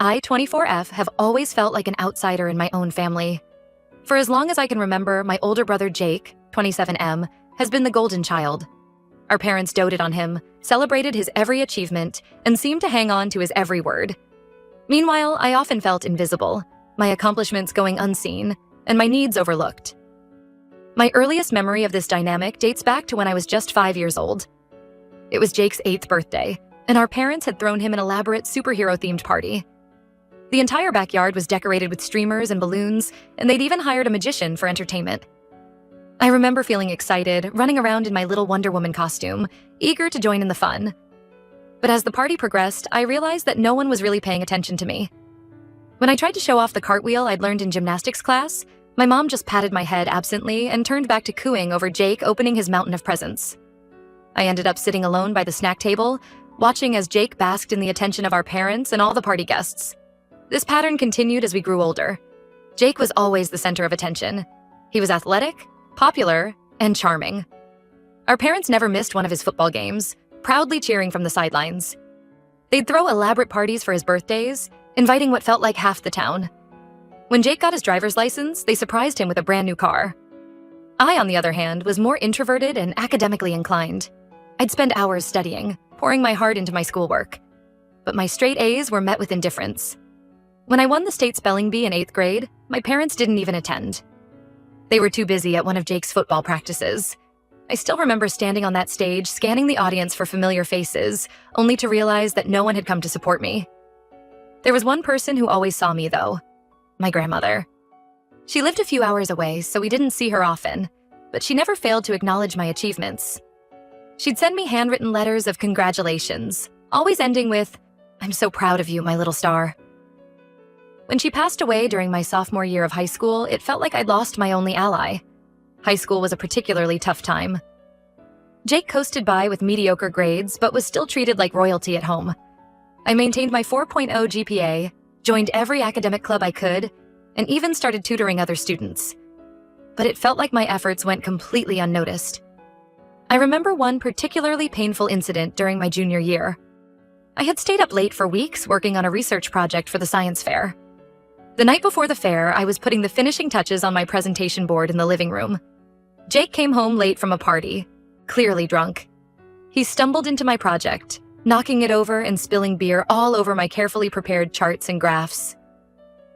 I, 24F, have always felt like an outsider in my own family. For as long as I can remember, my older brother Jake, 27M, has been the golden child. Our parents doted on him, celebrated his every achievement, and seemed to hang on to his every word. Meanwhile, I often felt invisible, my accomplishments going unseen, and my needs overlooked. My earliest memory of this dynamic dates back to when I was just 5 years old. It was Jake's 8th birthday, and our parents had thrown him an elaborate superhero-themed party. The entire backyard was decorated with streamers and balloons, and they'd even hired a magician for entertainment. I remember feeling excited, running around in my little Wonder Woman costume, eager to join in the fun. But as the party progressed, I realized that no one was really paying attention to me. When I tried to show off the cartwheel I'd learned in gymnastics class, my mom just patted my head absently and turned back to cooing over Jake opening his mountain of presents. I ended up sitting alone by the snack table, watching as Jake basked in the attention of our parents and all the party guests. This pattern continued as we grew older. Jake was always the center of attention. He was athletic, popular, and charming. Our parents never missed one of his football games, proudly cheering from the sidelines. They'd throw elaborate parties for his birthdays, inviting what felt like half the town. When Jake got his driver's license, they surprised him with a brand new car. I, on the other hand, was more introverted and academically inclined. I'd spend hours studying, pouring my heart into my schoolwork. But my straight A's were met with indifference. When I won the state spelling bee in 8th grade, my parents didn't even attend. They were too busy at one of Jake's football practices. I still remember standing on that stage, scanning the audience for familiar faces, only to realize that no one had come to support me. There was one person who always saw me, though: my grandmother. She lived a few hours away, so we didn't see her often, but she never failed to acknowledge my achievements. She'd send me handwritten letters of congratulations, always ending with, "I'm so proud of you, my little star." When she passed away during my sophomore year of high school, it felt like I'd lost my only ally. High school was a particularly tough time. Jake coasted by with mediocre grades, but was still treated like royalty at home. I maintained my 4.0 GPA, joined every academic club I could, and even started tutoring other students. But it felt like my efforts went completely unnoticed. I remember one particularly painful incident during my junior year. I had stayed up late for weeks working on a research project for the science fair. The night before the fair, I was putting the finishing touches on my presentation board in the living room. Jake came home late from a party, clearly drunk. He stumbled into my project, knocking it over and spilling beer all over my carefully prepared charts and graphs.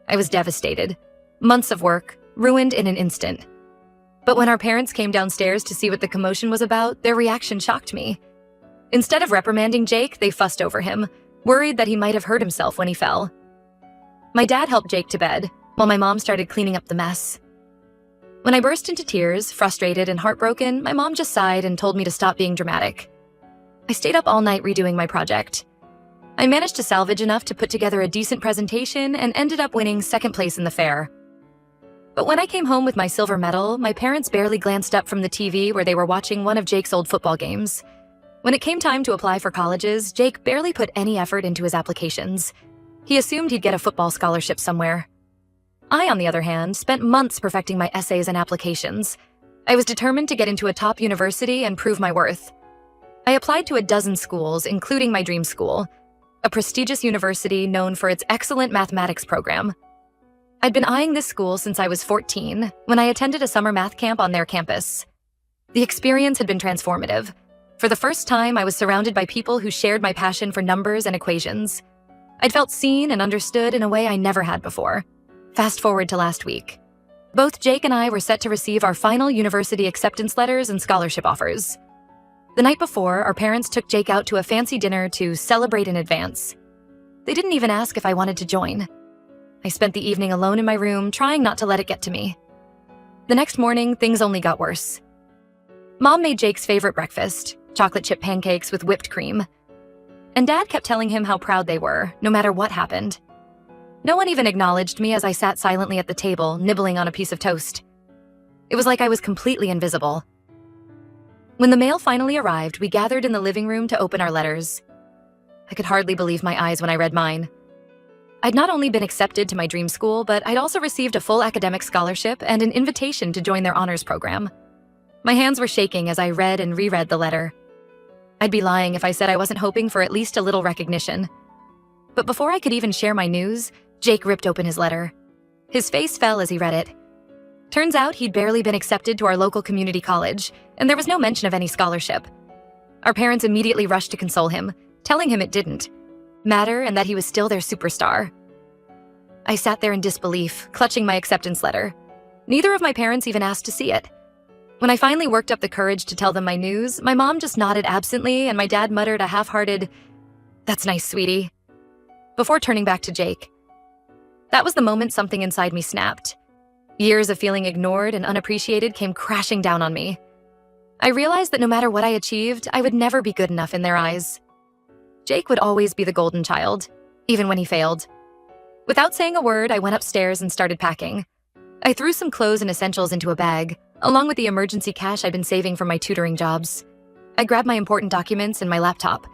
I was devastated. Months of work, ruined in an instant. But when our parents came downstairs to see what the commotion was about, their reaction shocked me. Instead of reprimanding Jake, they fussed over him, worried that he might have hurt himself when he fell. My dad helped Jake to bed, while my mom started cleaning up the mess. When I burst into tears, frustrated and heartbroken, my mom just sighed and told me to stop being dramatic. I stayed up all night redoing my project. I managed to salvage enough to put together a decent presentation and ended up winning 2nd place in the fair. But when I came home with my silver medal, my parents barely glanced up from the TV where they were watching one of Jake's old football games. When it came time to apply for colleges, Jake barely put any effort into his applications. He assumed he'd get a football scholarship somewhere. I, on the other hand, spent months perfecting my essays and applications. I was determined to get into a top university and prove my worth. I applied to a dozen schools, including my dream school, a prestigious university known for its excellent mathematics program. I'd been eyeing this school since I was 14, when I attended a summer math camp on their campus. The experience had been transformative. For the first time, I was surrounded by people who shared my passion for numbers and equations. I'd felt seen and understood in a way I never had before. Fast forward to last week. Both Jake and I were set to receive our final university acceptance letters and scholarship offers. The night before, our parents took Jake out to a fancy dinner to celebrate in advance. They didn't even ask if I wanted to join. I spent the evening alone in my room, trying not to let it get to me. The next morning, things only got worse. Mom made Jake's favorite breakfast, chocolate chip pancakes with whipped cream. And Dad kept telling him how proud they were, no matter what happened. No one even acknowledged me as I sat silently at the table, nibbling on a piece of toast. It was like I was completely invisible. When the mail finally arrived, we gathered in the living room to open our letters. I could hardly believe my eyes when I read mine. I'd not only been accepted to my dream school, but I'd also received a full academic scholarship and an invitation to join their honors program. My hands were shaking as I read and reread the letter. I'd be lying if I said I wasn't hoping for at least a little recognition. But before I could even share my news, Jake ripped open his letter. His face fell as he read it. Turns out he'd barely been accepted to our local community college, and there was no mention of any scholarship. Our parents immediately rushed to console him, telling him it didn't matter and that he was still their superstar. I sat there in disbelief, clutching my acceptance letter. Neither of my parents even asked to see it. When I finally worked up the courage to tell them my news, my mom just nodded absently and my dad muttered a half-hearted, "That's nice, sweetie," before turning back to Jake. That was the moment something inside me snapped. Years of feeling ignored and unappreciated came crashing down on me. I realized that no matter what I achieved, I would never be good enough in their eyes. Jake would always be the golden child, even when he failed. Without saying a word, I went upstairs and started packing. I threw some clothes and essentials into a bag, along with the emergency cash I'd been saving from my tutoring jobs. I grabbed my important documents and my laptop.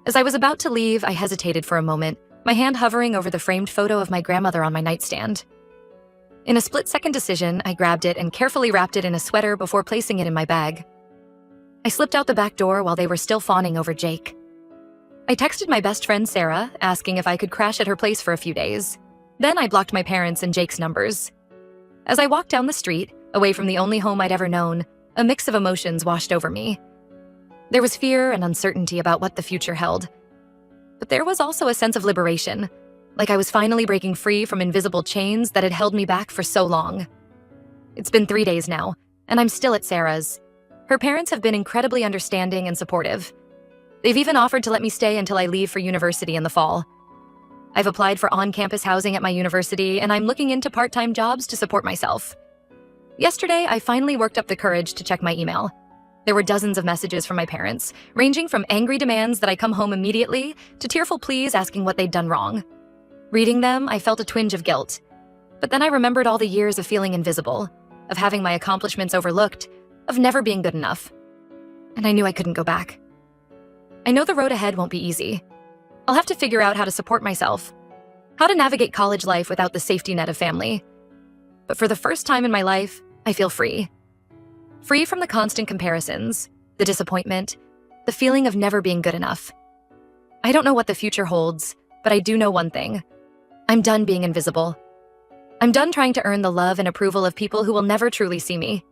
As I was about to leave, I hesitated for a moment, my hand hovering over the framed photo of my grandmother on my nightstand. In a split-second decision, I grabbed it and carefully wrapped it in a sweater before placing it in my bag. I slipped out the back door while they were still fawning over Jake. I texted my best friend Sarah, asking if I could crash at her place for a few days. Then I blocked my parents and Jake's numbers. As I walked down the street, away from the only home I'd ever known, a mix of emotions washed over me. There was fear and uncertainty about what the future held. But there was also a sense of liberation, like I was finally breaking free from invisible chains that had held me back for so long. It's been 3 days now, and I'm still at Sarah's. Her parents have been incredibly understanding and supportive. They've even offered to let me stay until I leave for university in the fall. I've applied for on-campus housing at my university, and I'm looking into part-time jobs to support myself. Yesterday, I finally worked up the courage to check my email. There were dozens of messages from my parents, ranging from angry demands that I come home immediately to tearful pleas asking what they'd done wrong. Reading them, I felt a twinge of guilt. But then I remembered all the years of feeling invisible, of having my accomplishments overlooked, of never being good enough. And I knew I couldn't go back. I know the road ahead won't be easy. I'll have to figure out how to support myself, how to navigate college life without the safety net of family. But for the first time in my life, I feel free. Free from the constant comparisons, the disappointment, the feeling of never being good enough. I don't know what the future holds, but I do know one thing. I'm done being invisible. I'm done trying to earn the love and approval of people who will never truly see me.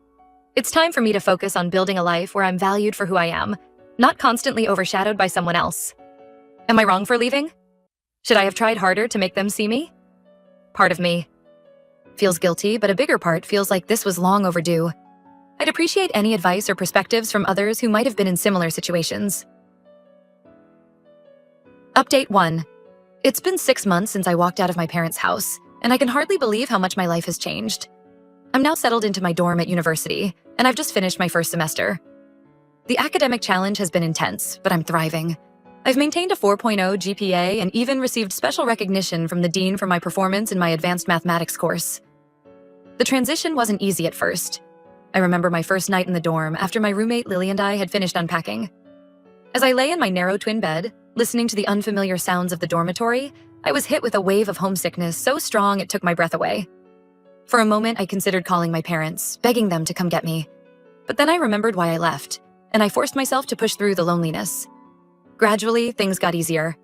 It's time for me to focus on building a life where I'm valued for who I am, not constantly overshadowed by someone else. Am I wrong for leaving? Should I have tried harder to make them see me? Part of me feels guilty, but a bigger part feels like this was long overdue. I'd appreciate any advice or perspectives from others who might have been in similar situations. Update 1. It's been 6 months since I walked out of my parents' house, and I can hardly believe how much my life has changed. I'm now settled into my dorm at university, and I've just finished my first semester. The academic challenge has been intense, but I'm thriving. I've maintained a 4.0 GPA and even received special recognition from the dean for my performance in my advanced mathematics course. The transition wasn't easy at first. I remember my first night in the dorm after my roommate Lily and I had finished unpacking. As I lay in my narrow twin bed, listening to the unfamiliar sounds of the dormitory, I was hit with a wave of homesickness so strong it took my breath away. For a moment, I considered calling my parents, begging them to come get me. But then I remembered why I left, and I forced myself to push through the loneliness. Gradually, things got easier.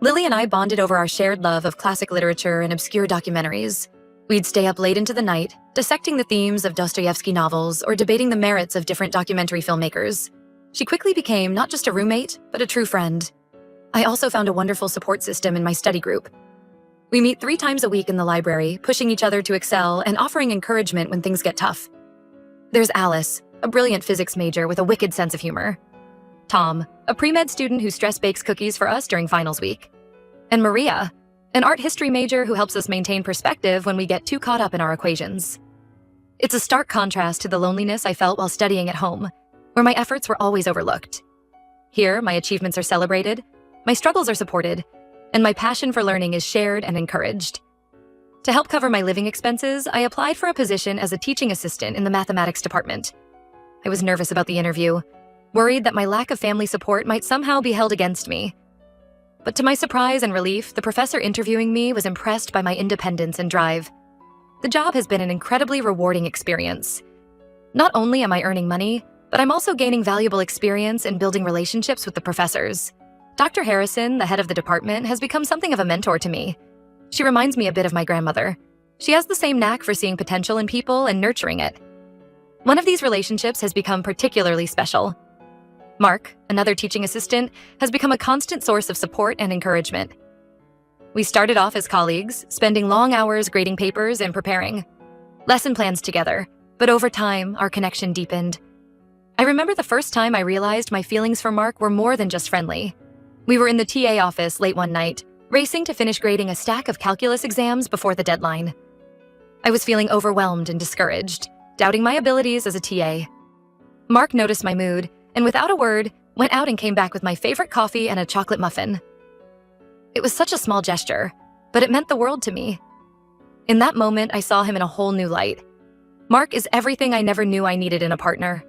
Lily and I bonded over our shared love of classic literature and obscure documentaries. We'd stay up late into the night, dissecting the themes of Dostoevsky novels or debating the merits of different documentary filmmakers. She quickly became not just a roommate, but a true friend. I also found a wonderful support system in my study group. We meet 3 times a week in the library, pushing each other to excel and offering encouragement when things get tough. There's Alice, a brilliant physics major with a wicked sense of humor. Tom, a pre-med student who stress bakes cookies for us during finals week. And Maria, an art history major who helps us maintain perspective when we get too caught up in our equations. It's a stark contrast to the loneliness I felt while studying at home, where my efforts were always overlooked. Here, my achievements are celebrated, my struggles are supported, and my passion for learning is shared and encouraged. To help cover my living expenses, I applied for a position as a teaching assistant in the mathematics department. I was nervous about the interview, worried that my lack of family support might somehow be held against me. But to my surprise and relief, the professor interviewing me was impressed by my independence and drive. The job has been an incredibly rewarding experience. Not only am I earning money, but I'm also gaining valuable experience in building relationships with the professors. Dr. Harrison, the head of the department, has become something of a mentor to me. She reminds me a bit of my grandmother. She has the same knack for seeing potential in people and nurturing it. One of these relationships has become particularly special. Mark, another teaching assistant, has become a constant source of support and encouragement. We started off as colleagues, spending long hours grading papers and preparing lesson plans together, but over time, our connection deepened. I remember the first time I realized my feelings for Mark were more than just friendly. We were in the TA office late one night, racing to finish grading a stack of calculus exams before the deadline. I was feeling overwhelmed and discouraged, doubting my abilities as a TA. Mark noticed my mood, and without a word, went out and came back with my favorite coffee and a chocolate muffin. It was such a small gesture, but it meant the world to me. In that moment, I saw him in a whole new light. Mark is everything I never knew I needed in a partner.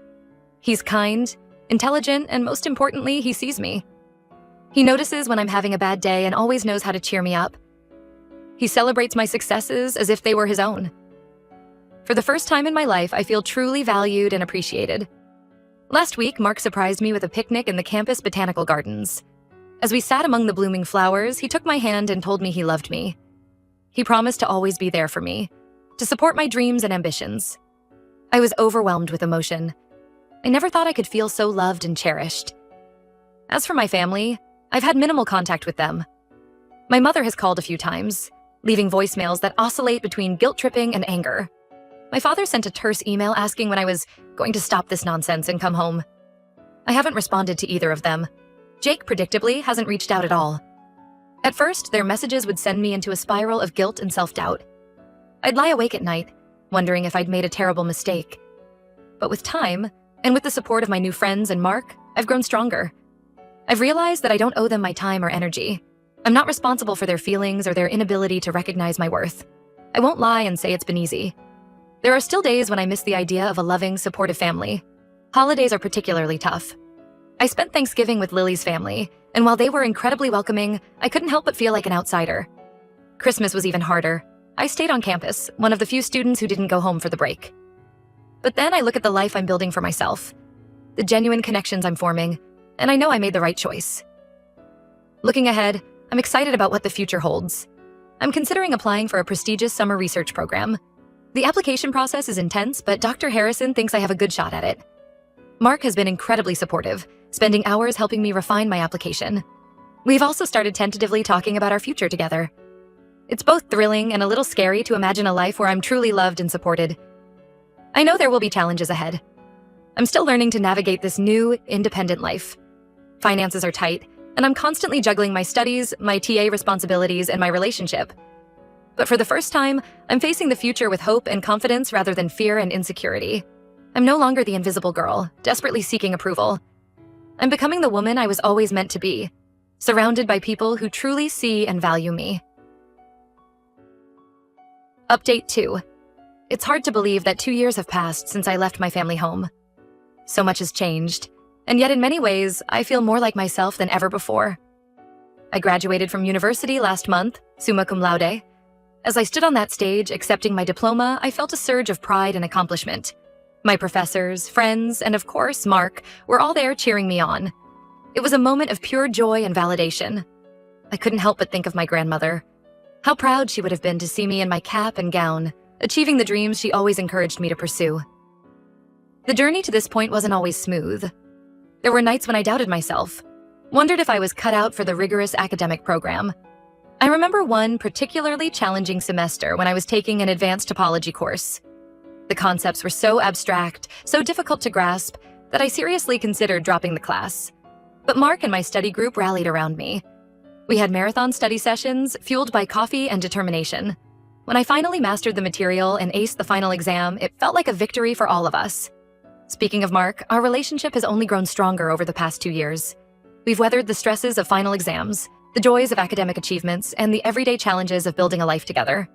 He's kind, intelligent, and most importantly, he sees me. He notices when I'm having a bad day and always knows how to cheer me up. He celebrates my successes as if they were his own. For the first time in my life, I feel truly valued and appreciated. Last week, Mark surprised me with a picnic in the campus botanical gardens. As we sat among the blooming flowers, he took my hand and told me he loved me. He promised to always be there for me, to support my dreams and ambitions. I was overwhelmed with emotion. I never thought I could feel so loved and cherished. As for my family, I've had minimal contact with them. My mother has called a few times, leaving voicemails that oscillate between guilt-tripping and anger. My father sent a terse email asking when I was going to stop this nonsense and come home. I haven't responded to either of them. Jake, predictably, hasn't reached out at all. At first, their messages would send me into a spiral of guilt and self-doubt. I'd lie awake at night, wondering if I'd made a terrible mistake. But with time, and with the support of my new friends and Mark, I've grown stronger. I've realized that I don't owe them my time or energy. I'm not responsible for their feelings or their inability to recognize my worth. I won't lie and say it's been easy. There are still days when I miss the idea of a loving, supportive family. Holidays are particularly tough. I spent Thanksgiving with Lily's family, and while they were incredibly welcoming, I couldn't help but feel like an outsider. Christmas was even harder. I stayed on campus, one of the few students who didn't go home for the break. But then I look at the life I'm building for myself, the genuine connections I'm forming, and I know I made the right choice. Looking ahead, I'm excited about what the future holds. I'm considering applying for a prestigious summer research program. The application process is intense, but Dr. Harrison thinks I have a good shot at it. Mark has been incredibly supportive, spending hours helping me refine my application. We've also started tentatively talking about our future together. It's both thrilling and a little scary to imagine a life where I'm truly loved and supported. I know there will be challenges ahead. I'm still learning to navigate this new, independent life. Finances are tight, and I'm constantly juggling my studies, my TA responsibilities, and my relationship. But for the first time, I'm facing the future with hope and confidence rather than fear and insecurity. I'm no longer the invisible girl, desperately seeking approval. I'm becoming the woman I was always meant to be, surrounded by people who truly see and value me. Update 2. It's hard to believe that 2 years have passed since I left my family home. So much has changed, and yet in many ways, I feel more like myself than ever before. I graduated from university last month, summa cum laude. As I stood on that stage accepting my diploma, I felt a surge of pride and accomplishment. My professors, friends, and of course, Mark, were all there cheering me on. It was a moment of pure joy and validation. I couldn't help but think of my grandmother. How proud she would have been to see me in my cap and gown, achieving the dreams she always encouraged me to pursue. The journey to this point wasn't always smooth. There were nights when I doubted myself, wondered if I was cut out for the rigorous academic program. I remember one particularly challenging semester when I was taking an advanced topology course. The concepts were so abstract, so difficult to grasp, that I seriously considered dropping the class. But Mark and my study group rallied around me. We had marathon study sessions, fueled by coffee and determination. When I finally mastered the material and aced the final exam, it felt like a victory for all of us. Speaking of Mark, our relationship has only grown stronger over the past 2 years. We've weathered the stresses of final exams, the joys of academic achievements, and the everyday challenges of building a life together.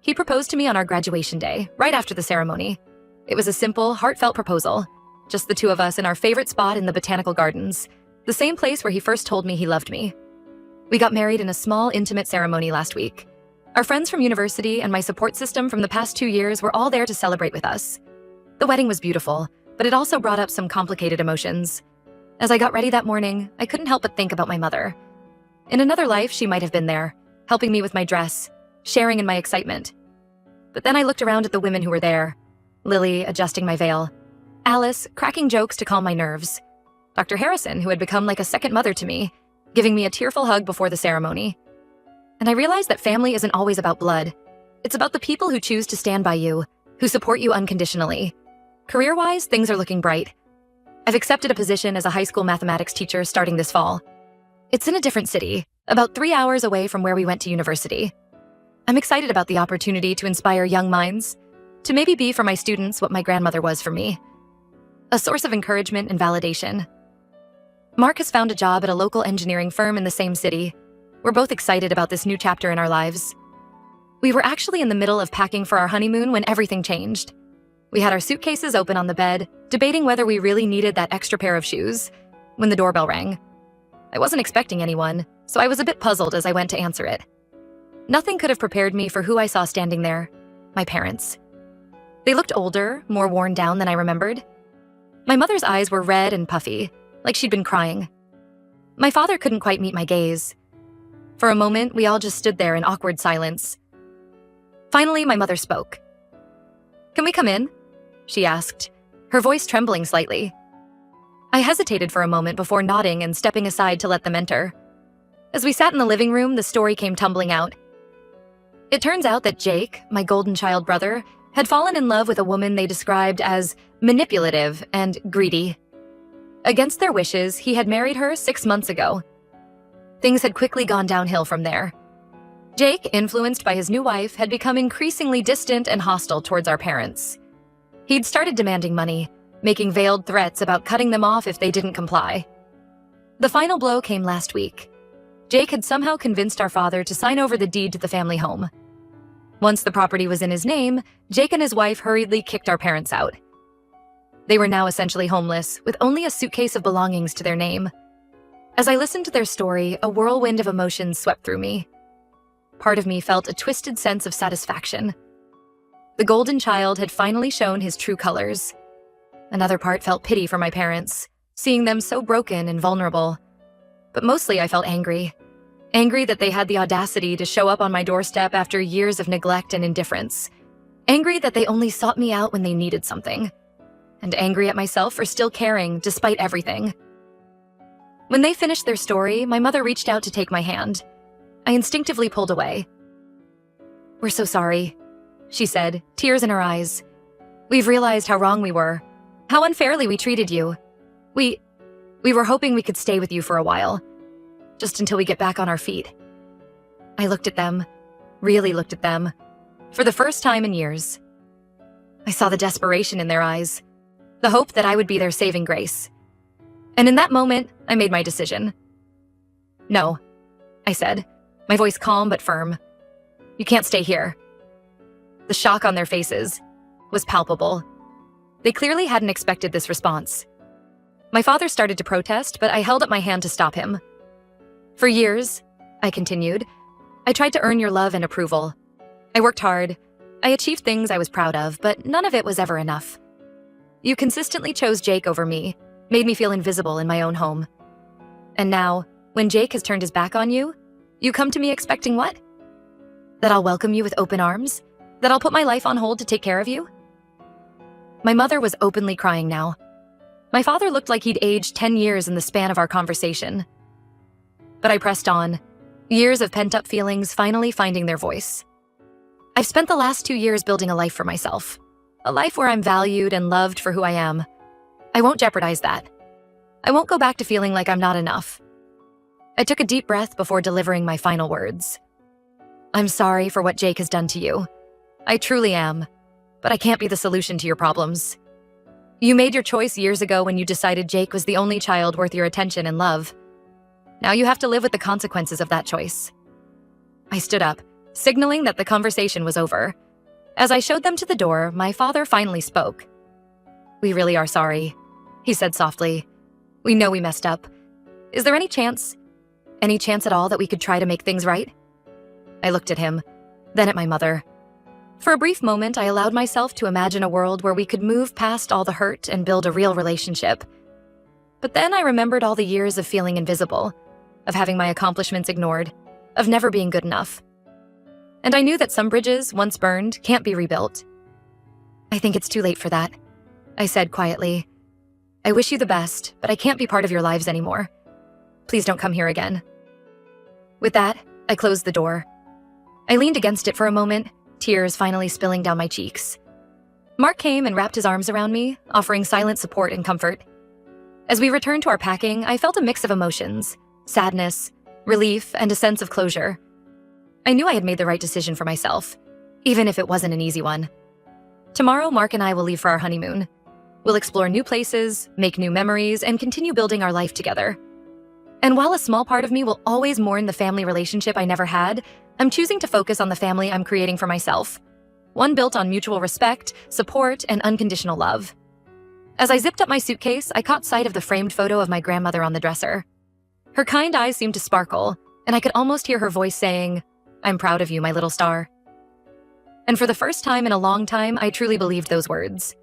He proposed to me on our graduation day, right after the ceremony. It was a simple, heartfelt proposal, just the two of us in our favorite spot in the botanical gardens, the same place where he first told me he loved me. We got married in a small, intimate ceremony last week. Our friends from university and my support system from the past 2 years were all there to celebrate with us. The wedding was beautiful, but it also brought up some complicated emotions. As I got ready that morning, I couldn't help but think about my mother. In another life, she might have been there, helping me with my dress, sharing in my excitement. But then I looked around at the women who were there. Lily adjusting my veil, Alice cracking jokes to calm my nerves, Dr. Harrison, who had become like a second mother to me, giving me a tearful hug before the ceremony. And I realized that family isn't always about blood. It's about the people who choose to stand by you, who support you unconditionally. Career-wise, things are looking bright. I've accepted a position as a high school mathematics teacher starting this fall. It's in a different city, about 3 hours away from where we went to university. I'm excited about the opportunity to inspire young minds, to maybe be for my students what my grandmother was for me. A source of encouragement and validation. Mark has found a job at a local engineering firm in the same city. We're both excited about this new chapter in our lives. We were actually in the middle of packing for our honeymoon when everything changed. We had our suitcases open on the bed, debating whether we really needed that extra pair of shoes, when the doorbell rang. I wasn't expecting anyone, so I was a bit puzzled as I went to answer it. Nothing could have prepared me for who I saw standing there, my parents. They looked older, more worn down than I remembered. My mother's eyes were red and puffy, like she'd been crying. My father couldn't quite meet my gaze. For a moment, we all just stood there in awkward silence. Finally, my mother spoke. "Can we come in?" she asked, her voice trembling slightly. I hesitated for a moment before nodding and stepping aside to let them enter. As we sat in the living room, the story came tumbling out. It turns out that Jake, my golden child brother, had fallen in love with a woman they described as manipulative and greedy. Against their wishes, he had married her 6 months ago. Things had quickly gone downhill from there. Jake, influenced by his new wife, had become increasingly distant and hostile towards our parents. He'd started demanding money, making veiled threats about cutting them off if they didn't comply. The final blow came last week. Jake had somehow convinced our father to sign over the deed to the family home. Once the property was in his name, Jake and his wife hurriedly kicked our parents out. They were now essentially homeless, with only a suitcase of belongings to their name. As I listened to their story, a whirlwind of emotions swept through me. Part of me felt a twisted sense of satisfaction. The golden child had finally shown his true colors. Another part felt pity for my parents, seeing them so broken and vulnerable. But mostly I felt angry. Angry that they had the audacity to show up on my doorstep after years of neglect and indifference. Angry that they only sought me out when they needed something. And angry at myself for still caring despite everything. When they finished their story, my mother reached out to take my hand. I instinctively pulled away. "We're so sorry," she said, tears in her eyes. "We've realized how wrong we were, how unfairly we treated you. We were hoping we could stay with you for a while, just until we get back on our feet." I looked at them, really looked at them, for the first time in years. I saw the desperation in their eyes, the hope that I would be their saving grace. And in that moment, I made my decision. "No," I said, my voice calm but firm. "You can't stay here." The shock on their faces was palpable. They clearly hadn't expected this response. My father started to protest, but I held up my hand to stop him. "For years," I continued, "I tried to earn your love and approval. I worked hard. I achieved things I was proud of, but none of it was ever enough. You consistently chose Jake over me, made me feel invisible in my own home. And now, when Jake has turned his back on you, you come to me expecting what? That I'll welcome you with open arms? That I'll put my life on hold to take care of you?" My mother was openly crying now. My father looked like he'd aged 10 years in the span of our conversation. But I pressed on, years of pent-up feelings finally finding their voice. I've spent the last 2 years building a life for myself, a life where I'm valued and loved for who I am. I won't jeopardize that. I won't go back to feeling like I'm not enough. I took a deep breath before delivering my final words. "I'm sorry for what Jake has done to you. I truly am, but I can't be the solution to your problems. You made your choice years ago when you decided Jake was the only child worth your attention and love. Now you have to live with the consequences of that choice." I stood up, signaling that the conversation was over. As I showed them to the door, my father finally spoke. "We really are sorry," he said softly. "We know we messed up. Is there any chance at all that we could try to make things right?" I looked at him, then at my mother. For a brief moment, I allowed myself to imagine a world where we could move past all the hurt and build a real relationship. But then I remembered all the years of feeling invisible, of having my accomplishments ignored, of never being good enough. And I knew that some bridges, once burned, can't be rebuilt. "I think it's too late for that," I said quietly. "I wish you the best, but I can't be part of your lives anymore. Please don't come here again." With that, I closed the door. I leaned against it for a moment, tears finally spilling down my cheeks. Mark came and wrapped his arms around me, offering silent support and comfort. As we returned to our packing, I felt a mix of emotions: sadness, relief, and a sense of closure. I knew I had made the right decision for myself, even if it wasn't an easy one. Tomorrow, Mark and I will leave for our honeymoon. We'll explore new places, make new memories, and continue building our life together. And while a small part of me will always mourn the family relationship I never had, I'm choosing to focus on the family I'm creating for myself. One built on mutual respect, support, and unconditional love. As I zipped up my suitcase, I caught sight of the framed photo of my grandmother on the dresser. Her kind eyes seemed to sparkle, and I could almost hear her voice saying, "I'm proud of you, my little star." And for the first time in a long time, I truly believed those words.